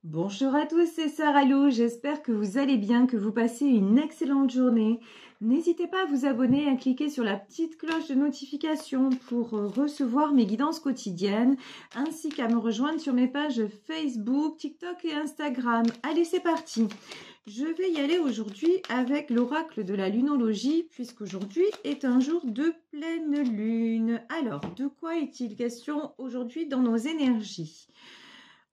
Bonjour à tous, c'est Sarah Lou, j'espère que vous allez bien, que vous passez une excellente journée. N'hésitez pas à vous abonner et à cliquer sur la petite cloche de notification pour recevoir mes guidances quotidiennes, ainsi qu'à me rejoindre sur mes pages Facebook, TikTok et Instagram. Allez, c'est parti. Je vais y aller aujourd'hui avec l'oracle de la lunologie, puisqu'aujourd'hui est un jour de pleine lune. Alors, de quoi est-il question aujourd'hui dans nos énergies ?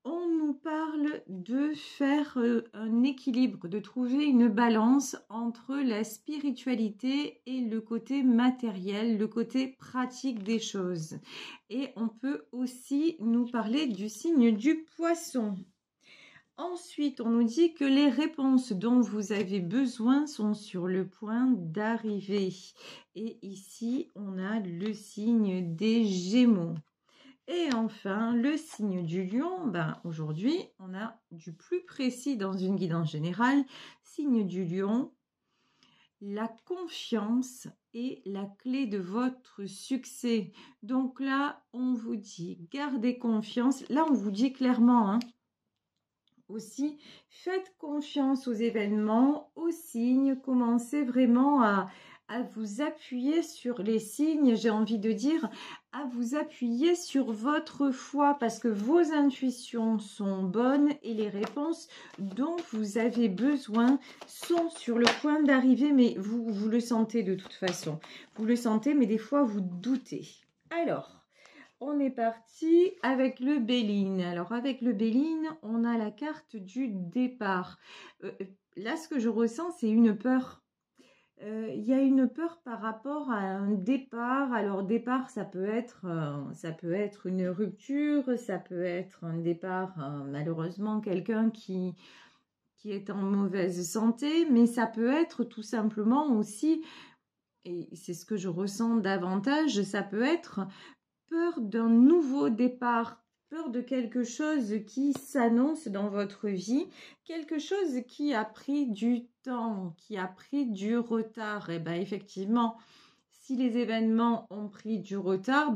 On nous parle de faire un équilibre, de trouver une balance entre la spiritualité et le côté matériel, le côté pratique des choses. Et on peut aussi nous parler du signe du poisson. Ensuite, on nous dit que les réponses dont vous avez besoin sont sur le point d'arriver. Et ici, on a le signe des Gémeaux. Et enfin, le signe du lion, aujourd'hui, on a du plus précis dans une guidance générale. Signe du lion, la confiance est la clé de votre succès. Donc là, on vous dit, gardez confiance. Là, on vous dit clairement, aussi, faites confiance aux événements, aux signes, commencez vraiment à vous appuyer sur les signes, j'ai envie de dire, à vous appuyer sur votre foi parce que vos intuitions sont bonnes et les réponses dont vous avez besoin sont sur le point d'arriver, mais vous le sentez de toute façon. Vous le sentez, mais des fois vous doutez. Alors, on est parti avec le Béline. Alors, avec le Béline, on a la carte du départ. Là, ce que je ressens, c'est une peur. Il y a une peur par rapport à un départ. Alors, départ, ça peut être une rupture, ça peut être un départ, malheureusement, quelqu'un qui est en mauvaise santé, mais ça peut être tout simplement aussi, et c'est ce que je ressens davantage, ça peut être peur d'un nouveau départ, peur de quelque chose qui s'annonce dans votre vie, quelque chose qui a pris du temps, qui a pris du retard. Et bien effectivement, si les événements ont pris du retard,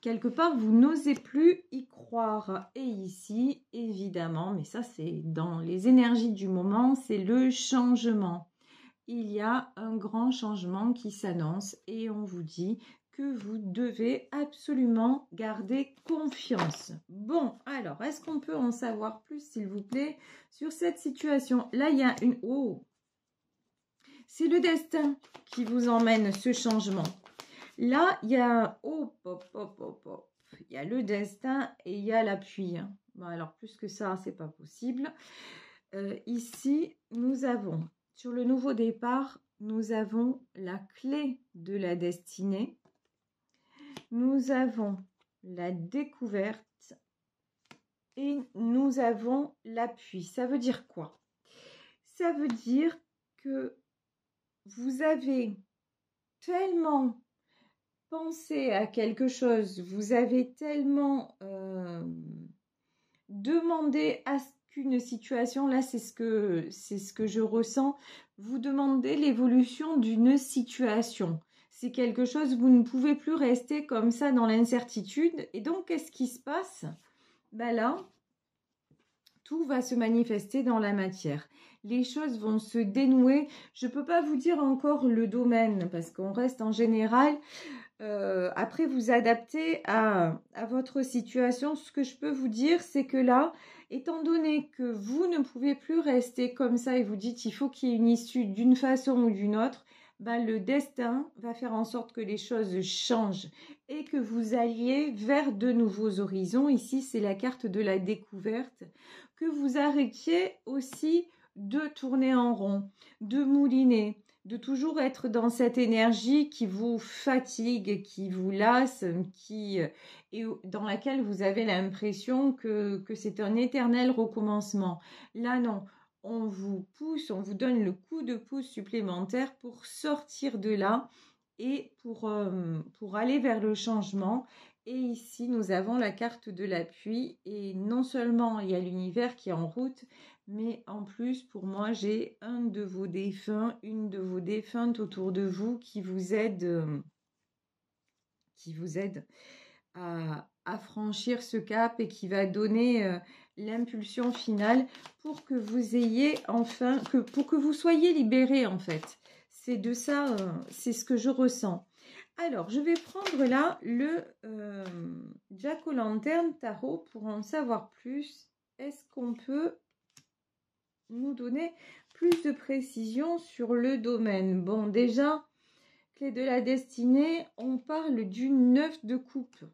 quelque part, vous n'osez plus y croire. Et ici, évidemment, mais ça c'est dans les énergies du moment, c'est le changement. Il y a un grand changement qui s'annonce et on vous dit que vous devez absolument garder confiance. Bon, alors, est-ce qu'on peut en savoir plus, s'il vous plaît, sur cette situation? Là, il y a une... Oh! C'est le destin qui vous emmène ce changement. Là, il y a... Oh, hop, hop, hop, hop. Il y a le destin et il y a l'appui. Bon, alors, plus que ça, c'est pas possible. Ici, nous avons, sur le nouveau départ, nous avons la clé de la destinée. Nous avons la découverte et nous avons l'appui. Ça veut dire quoi? Ça veut dire que vous avez tellement pensé à quelque chose, vous avez tellement demandé à ce qu'une situation, là c'est ce que je ressens, vous demandez l'évolution d'une situation. C'est quelque chose, vous ne pouvez plus rester comme ça dans l'incertitude. Et donc, qu'est-ce qui se passe? Là, tout va se manifester dans la matière. Les choses vont se dénouer. Je ne peux pas vous dire encore le domaine parce qu'on reste en général. Après, vous adaptez à votre situation. Ce que je peux vous dire, c'est que là, étant donné que vous ne pouvez plus rester comme ça et vous dites il faut qu'il y ait une issue d'une façon ou d'une autre, le destin va faire en sorte que les choses changent et que vous alliez vers de nouveaux horizons. Ici, c'est la carte de la découverte. Que vous arrêtiez aussi de tourner en rond, de mouliner, de toujours être dans cette énergie qui vous fatigue, qui vous lasse, et dans laquelle vous avez l'impression que c'est un éternel recommencement. Là, non. On vous pousse, on vous donne le coup de pouce supplémentaire pour sortir de là et pour aller vers le changement. Et ici, nous avons la carte de l'appui. Et non seulement il y a l'univers qui est en route, mais en plus, pour moi, j'ai un de vos défunts, une de vos défuntes autour de vous qui vous aide à franchir ce cap et qui va donner l'impulsion finale pour que vous ayez enfin, pour que vous soyez libérés en fait. C'est de ça, c'est ce que je ressens. Alors, je vais prendre là le Jack-o'-lanterne tarot pour en savoir plus. Est-ce qu'on peut nous donner plus de précision sur le domaine? Bon, déjà, clé de la destinée, on parle du 9 de coupe.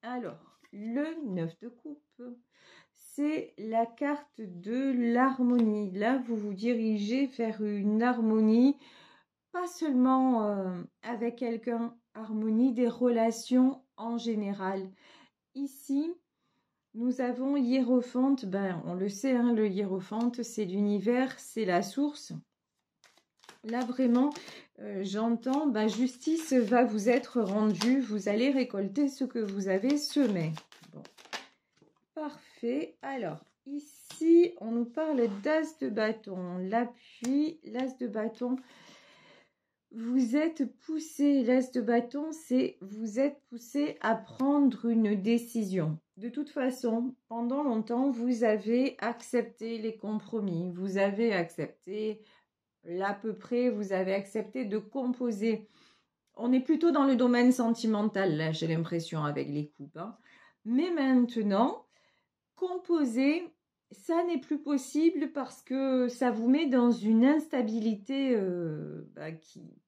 Alors, le 9 de coupe, c'est la carte de l'harmonie. Là, vous vous dirigez vers une harmonie, pas seulement avec quelqu'un, harmonie des relations en général. Ici, nous avons hiérophante, ben, on le sait, hein, le hiérophante, c'est l'univers, c'est la source. Là, vraiment, j'entends, ben, justice va vous être rendue, vous allez récolter ce que vous avez semé. Bon. Parfait. Alors, ici, on nous parle d'as de bâton, l'appui, l'as de bâton. Vous êtes poussé, l'as de bâton, c'est vous êtes poussé à prendre une décision. De toute façon, pendant longtemps, vous avez accepté les compromis, vous avez accepté l'à peu près, vous avez accepté de composer. On est plutôt dans le domaine sentimental, là, j'ai l'impression, avec les coupes. Hein. Mais maintenant, composer, ça n'est plus possible parce que ça vous met dans une instabilité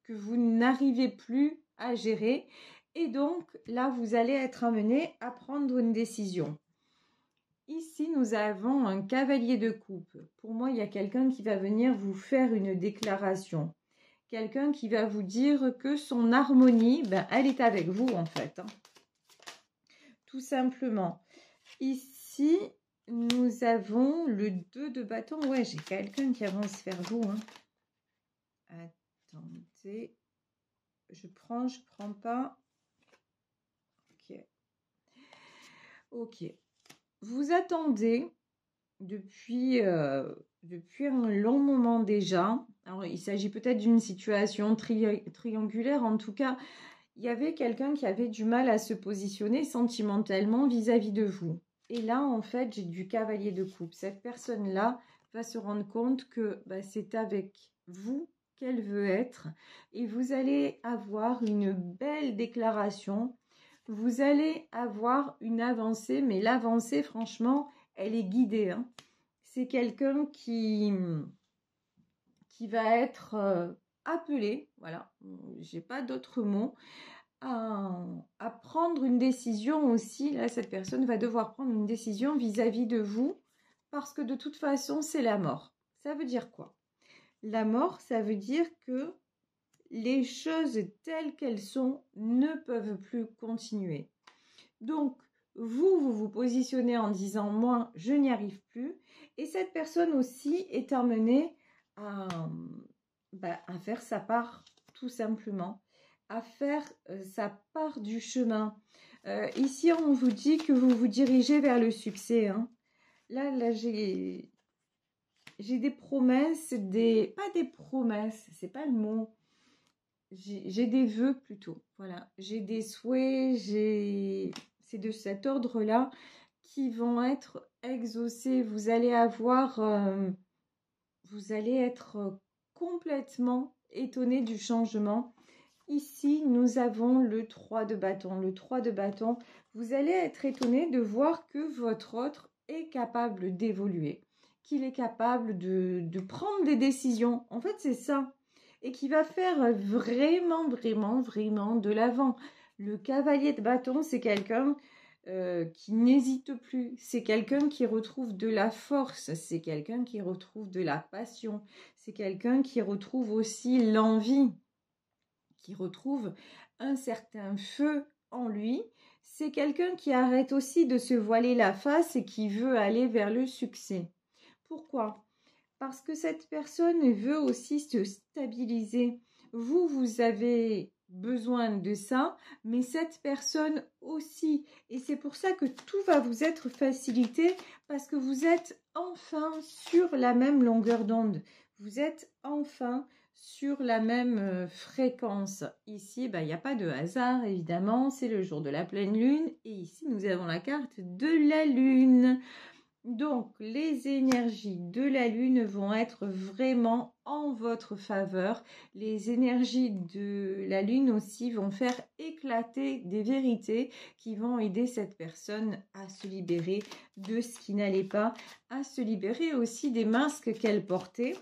que vous n'arrivez plus à gérer. Et donc, là, vous allez être amené à prendre une décision. Ici, nous avons un cavalier de coupe. Pour moi, il y a quelqu'un qui va venir vous faire une déclaration. Quelqu'un qui va vous dire que son harmonie, ben, elle est avec vous, en fait. Hein. Tout simplement. Ici, nous avons le 2 de bâton. Ouais, j'ai quelqu'un qui avance vers vous. Hein. Attendez. Je prends pas. Ok. Ok. Vous attendez depuis un long moment déjà. Alors, il s'agit peut-être d'une situation triangulaire. En tout cas, il y avait quelqu'un qui avait du mal à se positionner sentimentalement vis-à-vis de vous. Et là, en fait, j'ai du cavalier de coupe. Cette personne-là va se rendre compte que c'est avec vous qu'elle veut être. Et vous allez avoir une belle déclaration. Vous allez avoir une avancée. Mais l'avancée, franchement, elle est guidée. Hein. C'est quelqu'un qui va être appelé, voilà, j'ai pas d'autres mots, à prendre une décision aussi. Là, cette personne va devoir prendre une décision vis-à-vis de vous parce que de toute façon, c'est la mort. Ça veut dire quoi? La mort, ça veut dire que les choses telles qu'elles sont ne peuvent plus continuer. Donc, vous positionnez en disant « moi, je n'y arrive plus ». Et cette personne aussi est amenée à faire sa part, tout simplement, à faire sa part du chemin. Ici, on vous dit que vous vous dirigez vers le succès. Hein. Là j'ai des promesses, pas des promesses, c'est pas le mot. J'ai des vœux plutôt. Voilà, j'ai des souhaits, c'est de cet ordre-là qui vont être exaucés. Vous allez avoir, vous allez être complètement étonné du changement. Ici, nous avons le 3 de bâton. Le 3 de bâton, vous allez être étonné de voir que votre autre est capable d'évoluer, qu'il est capable de prendre des décisions. En fait, c'est ça. Et qui va faire vraiment, vraiment, vraiment de l'avant. Le cavalier de bâton, c'est quelqu'un qui n'hésite plus. C'est quelqu'un qui retrouve de la force. C'est quelqu'un qui retrouve de la passion. C'est quelqu'un qui retrouve aussi l'envie, qui retrouve un certain feu en lui. C'est quelqu'un qui arrête aussi de se voiler la face et qui veut aller vers le succès. Pourquoi ? Parce que cette personne veut aussi se stabiliser. Vous avez besoin de ça, mais cette personne aussi. Et c'est pour ça que tout va vous être facilité, parce que vous êtes enfin sur la même longueur d'onde. Vous êtes enfin sur la même fréquence. Ici, il n'y a pas de hasard, évidemment, c'est le jour de la pleine lune. Et ici, nous avons la carte de la lune. Donc, les énergies de la lune vont être vraiment en votre faveur. Les énergies de la lune aussi vont faire éclater des vérités qui vont aider cette personne à se libérer de ce qui n'allait pas, à se libérer aussi des masques qu'elle portait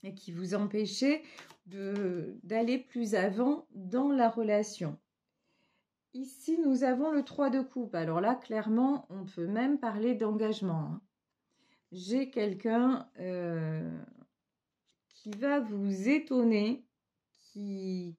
et qui vous empêchaient d'aller plus avant dans la relation. Ici, nous avons le 3 de coupe. Alors là, clairement, on peut même parler d'engagement. J'ai quelqu'un qui va vous étonner, qui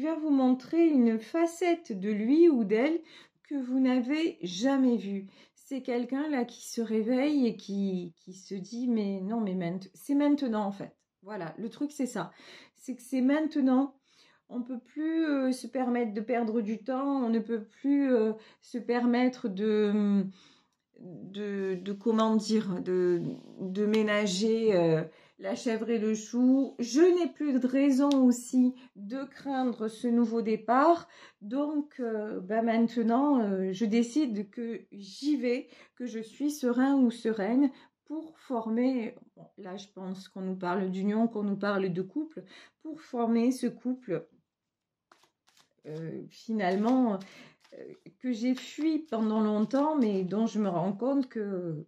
va vous montrer une facette de lui ou d'elle que vous n'avez jamais vue. C'est quelqu'un là qui se réveille et qui se dit « mais non, mais c'est maintenant en fait ». Voilà, le truc c'est ça. C'est que c'est maintenant. On ne peut plus se permettre de perdre du temps, on ne peut plus se permettre de comment dire, de ménager la chèvre et le chou. Je n'ai plus de raison aussi de craindre ce nouveau départ. Donc maintenant, je décide que j'y vais, que je suis serein ou sereine pour former, bon, là je pense qu'on nous parle d'union, qu'on nous parle de couple, pour former ce couple finalement que j'ai fui pendant longtemps, mais dont je me rends compte que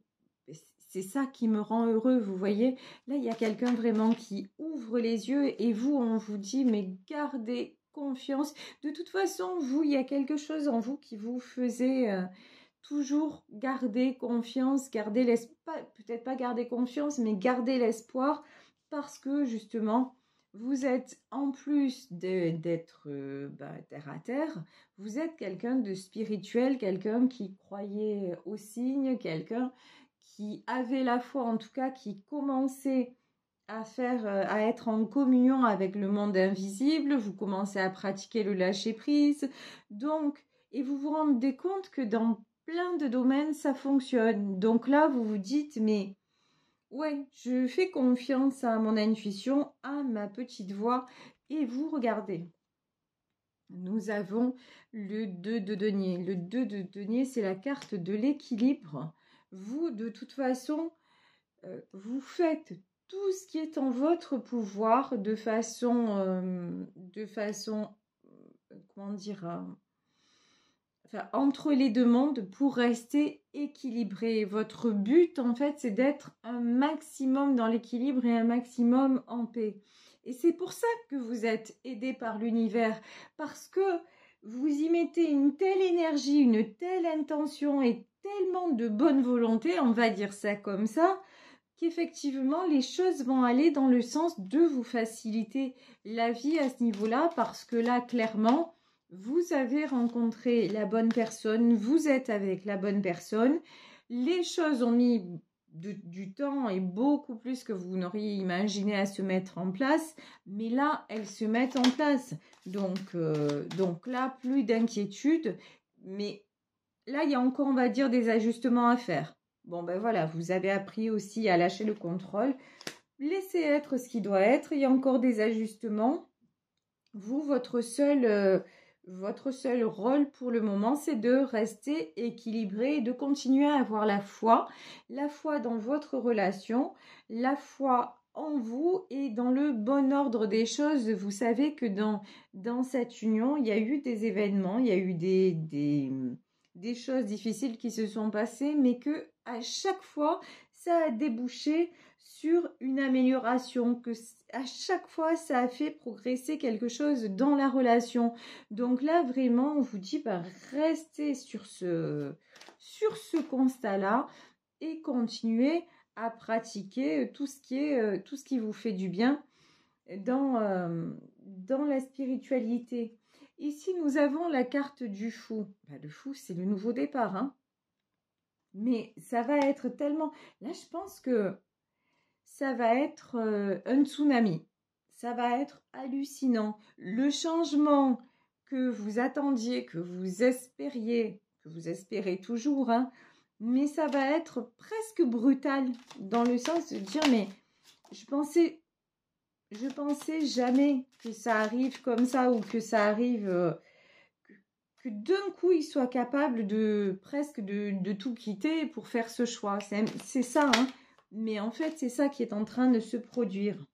c'est ça qui me rend heureux. Vous voyez, là, il y a quelqu'un vraiment qui ouvre les yeux et vous, on vous dit, mais gardez confiance. De toute façon, vous, il y a quelque chose en vous qui vous faisait toujours garder confiance, garder l'espoir, peut-être pas garder confiance, mais garder l'espoir parce que justement, vous êtes, en plus d'être terre à terre, vous êtes quelqu'un de spirituel, quelqu'un qui croyait aux signes, quelqu'un qui avait la foi, en tout cas, qui commençait à être en communion avec le monde invisible, vous commencez à pratiquer le lâcher-prise, donc, et vous vous rendez compte que dans plein de domaines, ça fonctionne. Donc là, vous vous dites, mais ouais, je fais confiance à mon intuition, à ma petite voix. Et vous regardez, nous avons le 2 de denier. Le 2 de denier, c'est la carte de l'équilibre. Vous, de toute façon, vous faites tout ce qui est en votre pouvoir de façon comment dire, enfin, entre les deux mondes pour rester équilibré. Votre but, en fait, c'est d'être un maximum dans l'équilibre et un maximum en paix. Et c'est pour ça que vous êtes aidé par l'univers, parce que vous y mettez une telle énergie, une telle intention et tellement de bonne volonté, on va dire ça comme ça, qu'effectivement, les choses vont aller dans le sens de vous faciliter la vie à ce niveau-là, parce que là, clairement, vous avez rencontré la bonne personne, vous êtes avec la bonne personne. Les choses ont mis du temps et beaucoup plus que vous n'auriez imaginé à se mettre en place, mais là, elles se mettent en place. Donc là, plus d'inquiétude, mais là, il y a encore, on va dire, des ajustements à faire. Bon, ben voilà, vous avez appris aussi à lâcher le contrôle. Laissez être ce qui doit être. Il y a encore des ajustements. Vous, votre seul rôle pour le moment, c'est de rester équilibré et de continuer à avoir la foi dans votre relation, la foi en vous et dans le bon ordre des choses. Vous savez que dans cette union, il y a eu des événements, il y a eu des choses difficiles qui se sont passées, mais que à chaque fois, ça a débouché sur une amélioration, que à chaque fois, ça a fait progresser quelque chose dans la relation. Donc là, vraiment, on vous dit, restez sur ce constat-là et continuez à pratiquer tout ce qui vous fait du bien dans la spiritualité. Ici, nous avons la carte du fou. Le fou, c'est le nouveau départ, hein. Mais ça va être tellement... Là, je pense que ça va être un tsunami. Ça va être hallucinant. Le changement que vous attendiez, que vous espériez, que vous espérez toujours, hein, mais ça va être presque brutal dans le sens de dire, mais je pensais je pensais jamais que ça arrive comme ça ou que ça arrive, que d'un coup il soit capable de presque de tout quitter pour faire ce choix. C'est ça, hein. Mais en fait, c'est ça qui est en train de se produire.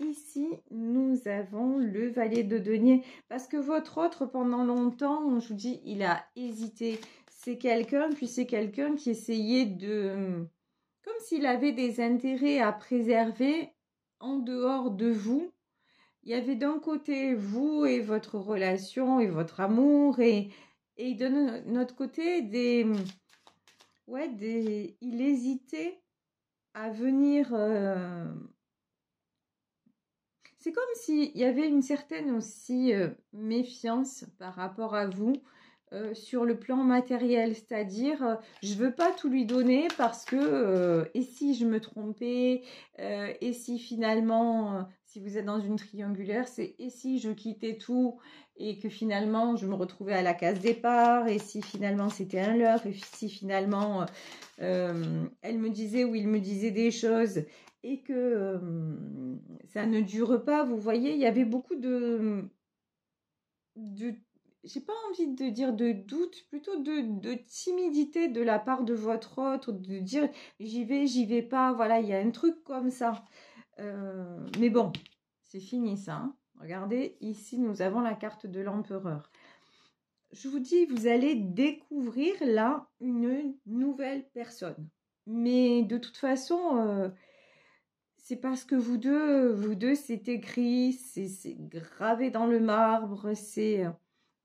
Ici, nous avons le valet de denier. Parce que votre autre, pendant longtemps, je vous dis, il a hésité. C'est quelqu'un qui essayait de... Comme s'il avait des intérêts à préserver en dehors de vous. Il y avait d'un côté vous et votre relation et votre amour et de notre côté il hésitait à venir... C'est comme s'il y avait une certaine aussi méfiance par rapport à vous sur le plan matériel. C'est-à-dire, je ne veux pas tout lui donner parce que, et si je me trompais, et si finalement, si vous êtes dans une triangulaire, c'est et si je quittais tout et que finalement je me retrouvais à la case départ, et si finalement c'était un leurre, et si finalement elle me disait ou il me disait des choses et que ça ne dure pas, vous voyez, il y avait beaucoup j'ai pas envie de dire de doute, plutôt de timidité de la part de votre autre, de dire j'y vais pas, voilà, il y a un truc comme ça. Mais bon, c'est fini ça, hein. Regardez, ici nous avons la carte de l'empereur. Je vous dis, vous allez découvrir là une nouvelle personne. Mais de toute façon... c'est parce que vous deux, c'est écrit, c'est gravé dans le marbre,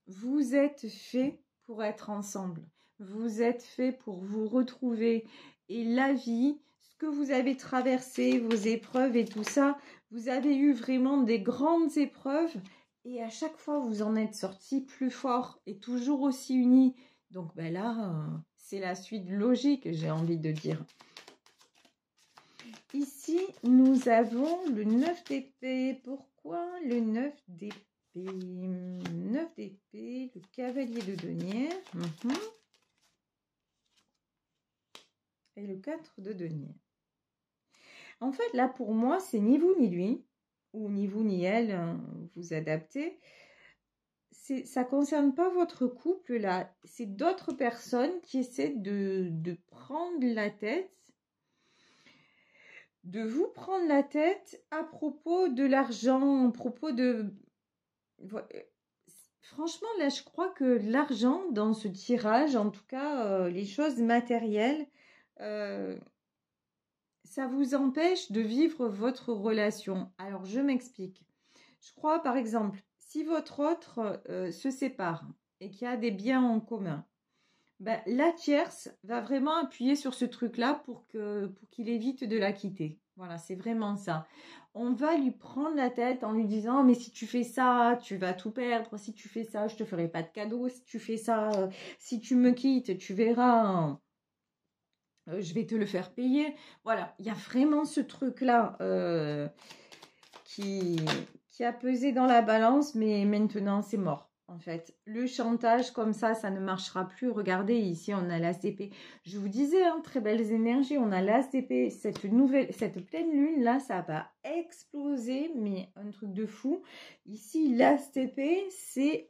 vous êtes fait pour être ensemble. Vous êtes fait pour vous retrouver. Et la vie, ce que vous avez traversé, vos épreuves et tout ça, vous avez eu vraiment des grandes épreuves. Et à chaque fois, vous en êtes sortis plus fort et toujours aussi unis. Donc ben là, c'est la suite logique, j'ai envie de dire. Ici, nous avons le 9 d'épée. Pourquoi le 9 d'épée? 9 d'épée, le cavalier de denier. Et le 4 de denier. En fait, là, pour moi, c'est ni vous ni lui, ou ni vous ni elle, hein, vous adaptez. Ça ne concerne pas votre couple, là. C'est d'autres personnes qui essaient de prendre la tête, de vous prendre la tête à propos de l'argent, à propos de... Franchement, là, je crois que l'argent, dans ce tirage, en tout cas, les choses matérielles, ça vous empêche de vivre votre relation. Alors, je m'explique. Je crois, par exemple, si votre autre se sépare et qu'il y a des biens en commun, ben, la tierce va vraiment appuyer sur ce truc-là pour qu'il évite de la quitter. Voilà, c'est vraiment ça. On va lui prendre la tête en lui disant, mais si tu fais ça, tu vas tout perdre. Si tu fais ça, je te ferai pas de cadeau. Si tu fais ça, si tu me quittes, tu verras, je vais te le faire payer. Voilà, il y a vraiment ce truc-là qui a pesé dans la balance, mais maintenant c'est mort. En fait, le chantage comme ça ne marchera plus. Regardez, ici, on a l'as d'épée. Je vous disais, hein, très belles énergies. On a l'as d'épée. Cette pleine lune, là, ça va exploser, mais un truc de fou. Ici, l'as d'épée, c'est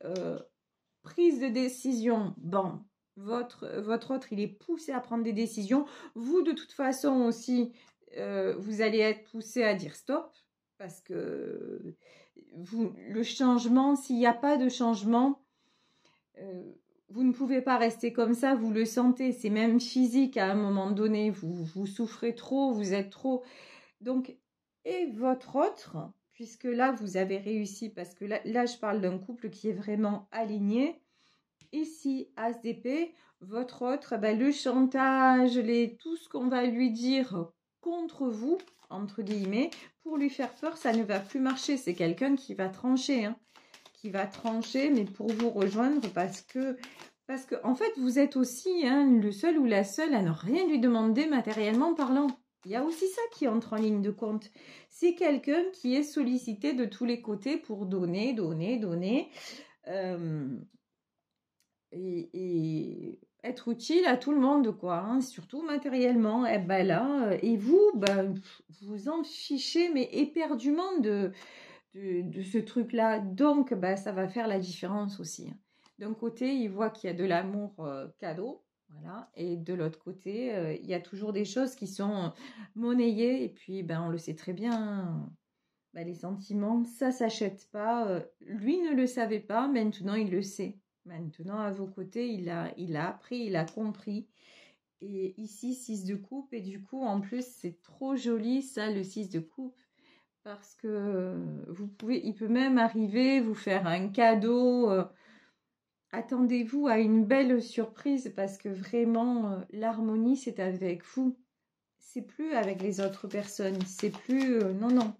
prise de décision. Bon, votre autre, il est poussé à prendre des décisions. Vous, de toute façon aussi, vous allez être poussé à dire stop. Parce que le changement, s'il n'y a pas de changement, vous ne pouvez pas rester comme ça, vous le sentez, c'est même physique à un moment donné, vous souffrez trop, vous êtes trop. Donc, et votre autre, puisque là, vous avez réussi, parce que là je parle d'un couple qui est vraiment aligné. Ici, As d'épée, votre autre, ben, le chantage, tout ce qu'on va lui dire contre vous, entre guillemets, pour lui faire peur, ça ne va plus marcher. C'est quelqu'un qui va trancher, hein, qui va trancher, mais pour vous rejoindre, parce que en fait, vous êtes aussi le seul ou la seule à ne rien lui demander matériellement parlant. Il y a aussi ça qui entre en ligne de compte. C'est quelqu'un qui est sollicité de tous les côtés pour donner. Et être utile à tout le monde, quoi, hein, surtout matériellement. Et ben là, et vous, ben, vous en fichez, mais éperdument de ce truc-là. Donc, ben, ça va faire la différence aussi. D'un côté, il voit qu'il y a de l'amour cadeau, voilà, et de l'autre côté, il y a toujours des choses qui sont monnayées. Et puis, ben, on le sait très bien, hein, ben, les sentiments, ça s'achète pas. Lui ne le savait pas, maintenant il le sait. Maintenant, à vos côtés, il a appris, il a compris. Et ici, 6 de coupe. Et du coup, en plus, c'est trop joli, ça, le 6 de coupe. Parce que il peut même arriver, vous faire un cadeau. Attendez-vous à une belle surprise parce que vraiment, l'harmonie, c'est avec vous. C'est plus avec les autres personnes. C'est plus... non, non.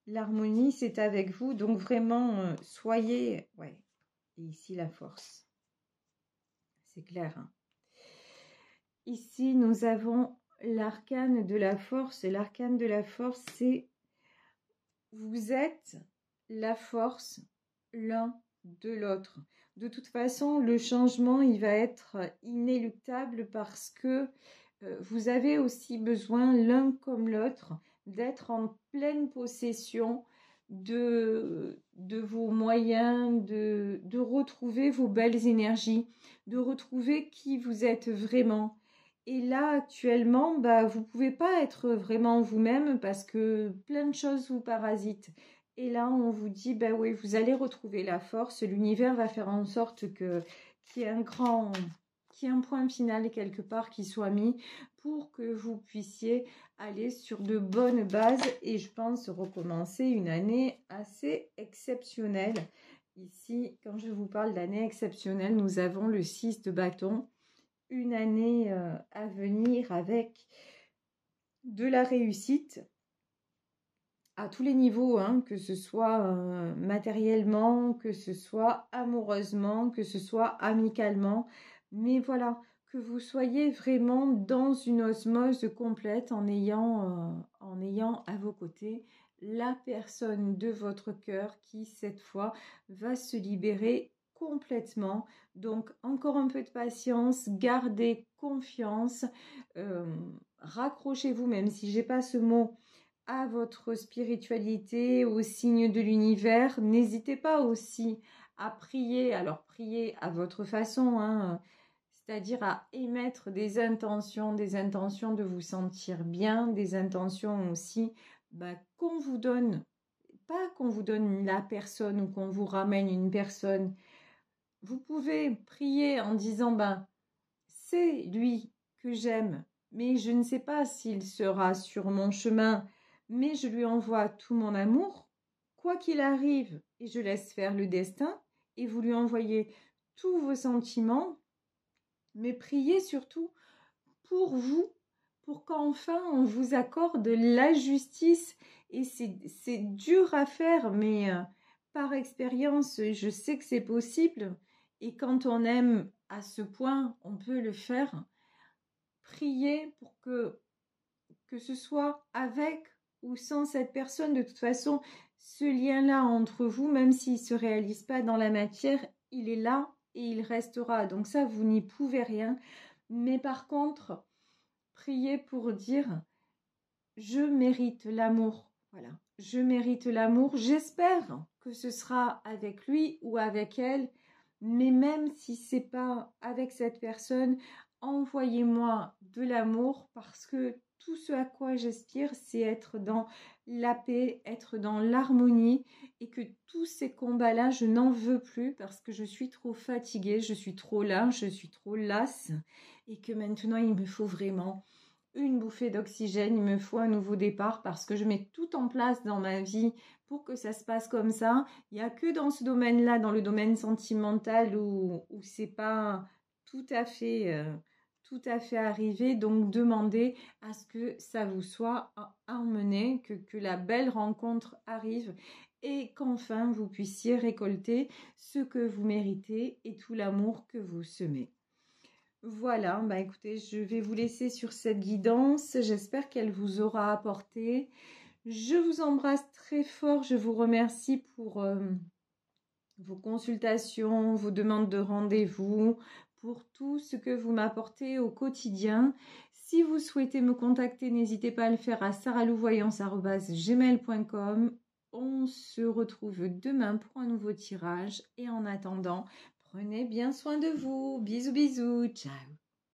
L'harmonie, c'est avec vous. Donc vraiment, soyez... Ouais. Et ici, la force. C'est clair, hein. Ici, nous avons l'arcane de la force. Et l'arcane de la force, c'est vous êtes la force l'un de l'autre. De toute façon, le changement, il va être inéluctable parce que vous avez aussi besoin, l'un comme l'autre, d'être en pleine possession de vos moyens, de retrouver vos belles énergies, de retrouver qui vous êtes vraiment. Et là, actuellement, bah, vous ne pouvez pas être vraiment vous-même parce que plein de choses vous parasitent. Et là, on vous dit, bah oui, vous allez retrouver la force. L'univers va faire en sorte qu'il y ait qu'il y ait un point final quelque part qui soit mis pour que vous puissiez aller sur de bonnes bases et je pense recommencer une année assez exceptionnelle. Ici, quand je vous parle d'année exceptionnelle, nous avons le 6 de bâton. Une année à venir avec de la réussite à tous les niveaux, hein, que ce soit matériellement, que ce soit amoureusement, que ce soit amicalement. Mais voilà, que vous soyez vraiment dans une osmose complète en ayant à vos côtés la personne de votre cœur qui, cette fois, va se libérer complètement. Donc, encore un peu de patience, gardez confiance, raccrochez-vous, même si j'ai pas ce mot, à votre spiritualité, aux signes de l'univers. N'hésitez pas aussi à prier, alors prier à votre façon, hein, c'est-à-dire à émettre des intentions de vous sentir bien, des intentions aussi qu'on vous donne, pas qu'on vous donne la personne ou qu'on vous ramène une personne. Vous pouvez prier en disant, c'est lui que j'aime, mais je ne sais pas s'il sera sur mon chemin, mais je lui envoie tout mon amour, quoi qu'il arrive, et je laisse faire le destin, et vous lui envoyez tous vos sentiments, mais priez surtout pour vous, pour qu'enfin on vous accorde la justice. Et c'est dur à faire, mais par expérience, je sais que c'est possible. Et quand on aime à ce point, on peut le faire. Priez pour que ce soit avec ou sans cette personne. De toute façon, ce lien-là entre vous, même s'il ne se réalise pas dans la matière, il est là et il restera. Donc ça, vous n'y pouvez rien. Mais par contre, priez pour dire « Je mérite l'amour ». Voilà, je mérite l'amour. J'espère que ce sera avec lui ou avec elle. Mais même si c'est pas avec cette personne, envoyez-moi de l'amour parce que tout ce à quoi j'aspire, c'est être dans la paix, être dans l'harmonie et que tous ces combats-là, je n'en veux plus parce que je suis trop fatiguée, je suis trop là, je suis trop lasse et que maintenant il me faut vraiment une bouffée d'oxygène, il me faut un nouveau départ parce que je mets tout en place dans ma vie pour que ça se passe comme ça. Il n'y a que dans ce domaine-là, dans le domaine sentimental où c'est pas tout à fait arrivé. Donc demandez à ce que ça vous soit emmené, que la belle rencontre arrive et qu'enfin vous puissiez récolter ce que vous méritez et tout l'amour que vous semez. Voilà, écoutez, je vais vous laisser sur cette guidance. J'espère qu'elle vous aura apporté. Je vous embrasse très fort. Je vous remercie pour vos consultations, vos demandes de rendez-vous, pour tout ce que vous m'apportez au quotidien. Si vous souhaitez me contacter, n'hésitez pas à le faire à saralouvoyance@gmail.com. On se retrouve demain pour un nouveau tirage et en attendant, prenez bien soin de vous. Bisous bisous, ciao.